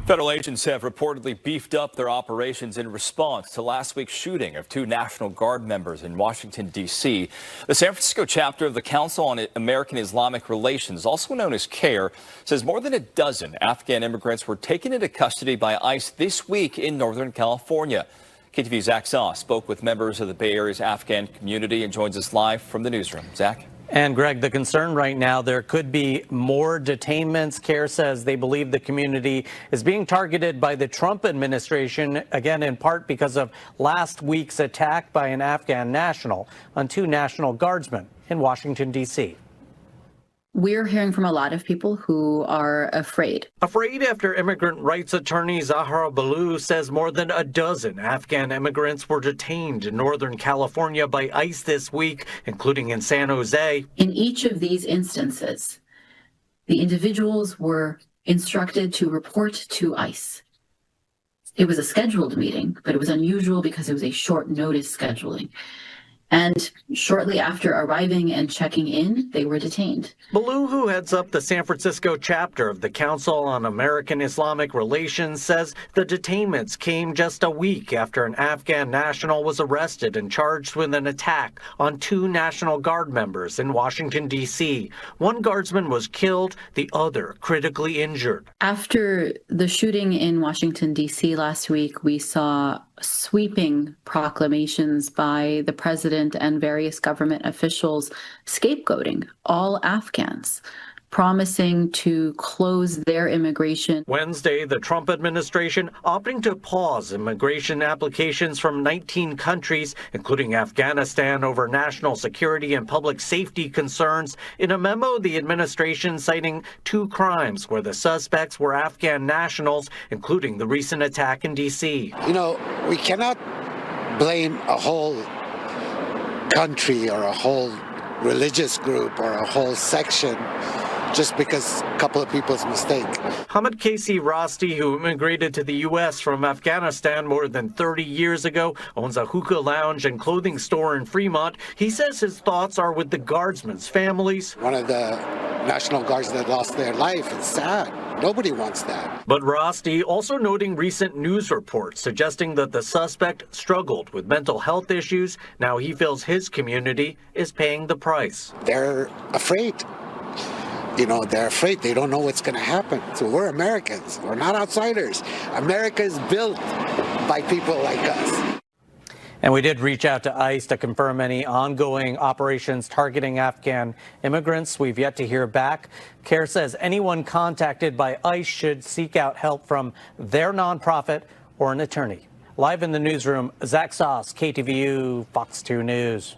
Federal agents have reportedly beefed up their operations in response to last week's shooting of two National Guard members in Washington, D.C. The San Francisco chapter of the Council on American Islamic Relations, also known as CAIR, says more than a dozen Afghan immigrants were taken into custody by ICE this week in Northern California. KTVU's Zach Sauce spoke with members of the Bay Area's Afghan community and joins us live from the newsroom. Zach? And Greg, the concern right now, there could be more detainments. CAIR says they believe the community is being targeted by the Trump administration, again, in part because of last week's attack by an Afghan national on two National Guardsmen in Washington, D.C. We're hearing from a lot of people who are afraid. Afraid after immigrant rights attorney Zahra Balloo says more than a dozen Afghan immigrants were detained in Northern California by ICE this week, including in San Jose. In each of these instances, the individuals were instructed to report to ICE. It was a scheduled meeting, but it was unusual because it was a short notice scheduling. And shortly after arriving and checking in, they were detained. Balloo, who heads up the San Francisco chapter of the Council on American Islamic Relations, says the detainments came just a week after an Afghan national was arrested and charged with an attack on two National Guard members in Washington, D.C. One guardsman was killed, the other critically injured. After the shooting in Washington, D.C. last week, we saw sweeping proclamations by the president and various government officials scapegoating all Afghans, promising to close their immigration. Wednesday, the Trump administration opting to pause immigration applications from 19 countries, including Afghanistan, over national security and public safety concerns. In a memo, the administration citing two crimes where the suspects were Afghan nationals, including the recent attack in D.C. You know, we cannot blame a whole country or a whole religious group or a whole section just because a couple of people's mistake. Hamid Casey Rosti, who immigrated to the U.S. from Afghanistan more than 30 years ago, owns a hookah lounge and clothing store in Fremont. He says his thoughts are with the guardsmen's families. One of the National Guards that lost their life. It's sad. Nobody wants that. But Rosti also noting recent news reports suggesting that the suspect struggled with mental health issues. Now he feels his community is paying the price. They're afraid. You know, they're afraid. They don't know what's going to happen. So we're Americans. We're not outsiders. America is built by people like us. And we did reach out to ICE to confirm any ongoing operations targeting Afghan immigrants. We've yet to hear back. CAIR says anyone contacted by ICE should seek out help from their nonprofit or an attorney. Live in the newsroom, Zach Sauce, KTVU, Fox 2 News.